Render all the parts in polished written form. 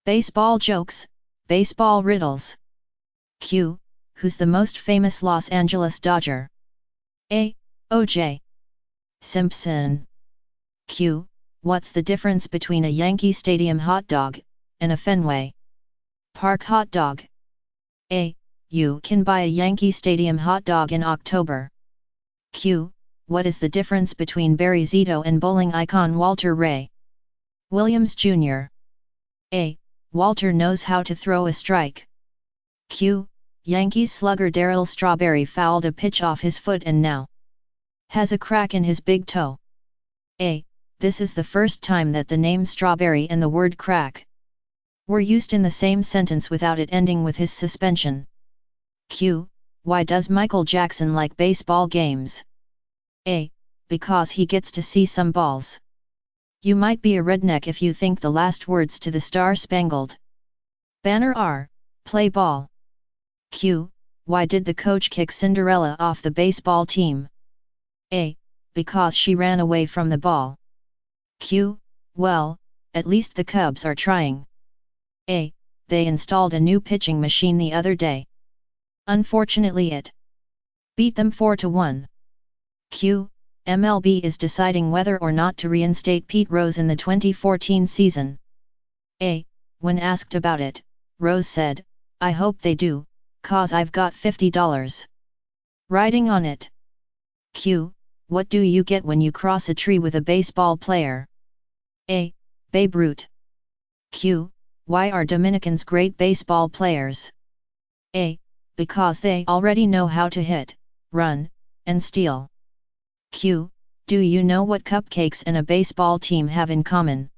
Baseball jokes, baseball riddles. Q. Who's the most famous Los Angeles Dodger? A. O.J. Simpson. Q. What's the difference between a Yankee Stadium hot dog and a Fenway Park hot dog? A. You can buy a Yankee Stadium hot dog in October. Q. What is the difference between Barry Zito and bowling icon Walter Ray Williams Jr.? A. Walter knows how to throw a strike. Q. Yankees slugger Darryl Strawberry fouled a pitch off his foot and now has a crack in his big toe. A. This is the first time that the name Strawberry and the word crack were used in the same sentence without it ending with his suspension. Q. Why does Michael Jackson like baseball games? A. Because he gets to see some balls. You might be a redneck if you think the last words to the Star-Spangled Banner are, play ball. Q. Why did the coach kick Cinderella off the baseball team? A. Because she ran away from the ball. Q. Well, at least the Cubs are trying. A. They installed a new pitching machine the other day. Unfortunately it beat them 4-1. Q. MLB is deciding whether or not to reinstate Pete Rose in the 2014 season. A. When asked about it, Rose said, I hope they do, 'cause I've got $50 riding on it. Q. What do you get when you cross a tree with a baseball player? A. Babe Ruth. Q. Why are Dominicans great baseball players? A. Because they already know how to hit, run, and steal. Q. Do you know what cupcakes and a baseball team have in common?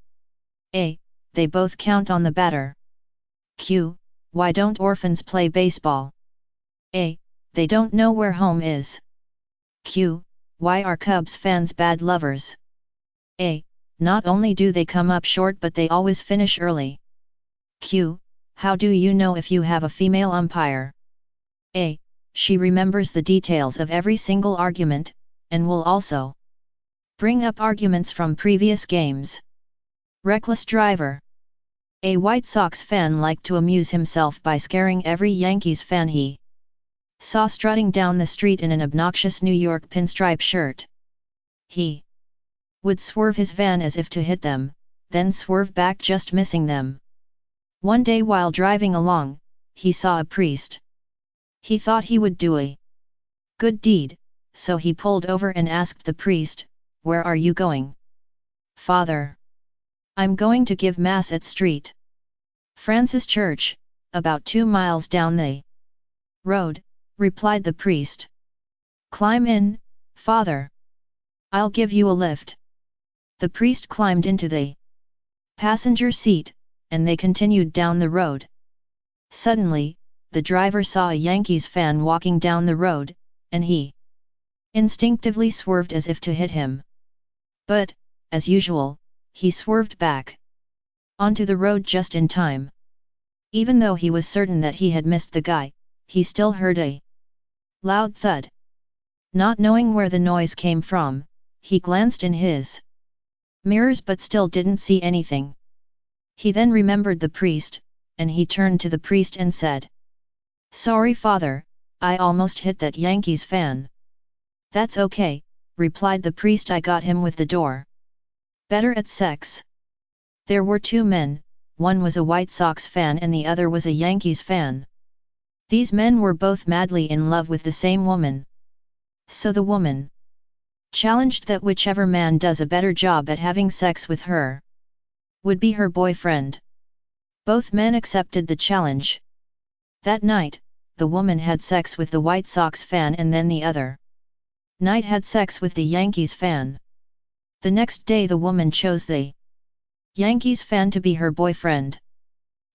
A. They both count on the batter. Q. Why don't orphans play baseball? A. They don't know where home is. Q. Why are Cubs fans bad lovers? A. Not only do they come up short but they always finish early. Q. How do you know if you have a female umpire? A. She remembers the details of every single argument, and will also bring up arguments from previous games. Reckless driver. A White Sox fan liked to amuse himself by scaring every Yankees fan he saw strutting down the street in an obnoxious New York pinstripe shirt. He would swerve his van as if to hit them, then swerve back just missing them. One day while driving along, he saw a priest. He thought he would do a good deed, so he pulled over and asked the priest, "Where are you going?" "Father, I'm going to give Mass at St. Francis Church, about 2 miles down the road," replied the priest. "Climb in, Father. I'll give you a lift." The priest climbed into the passenger seat, and they continued down the road. Suddenly, the driver saw a Yankees fan walking down the road, and he instinctively swerved as if to hit him. But, as usual, he swerved back onto the road just in time. Even though he was certain that he had missed the guy, he still heard a loud thud. Not knowing where the noise came from, he glanced in his mirrors but still didn't see anything. He then remembered the priest, and he turned to the priest and said, "Sorry, Father, I almost hit that Yankees fan." "That's okay," replied the priest, "I got him with the door better at sex." There were 2 men, one was a White Sox fan and the other was a Yankees fan. These men were both madly in love with the same woman. So the woman challenged that whichever man does a better job at having sex with her would be her boyfriend. Both men accepted the challenge. That night, the woman had sex with the White Sox fan and then the other night had sex with the Yankees fan. The next day the woman chose the Yankees fan to be her boyfriend.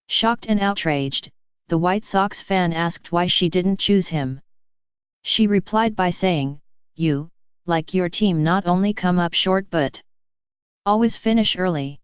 Shocked and outraged, the White Sox fan asked why she didn't choose him. She replied by saying, "You, like your team, not only come up short but always finish early."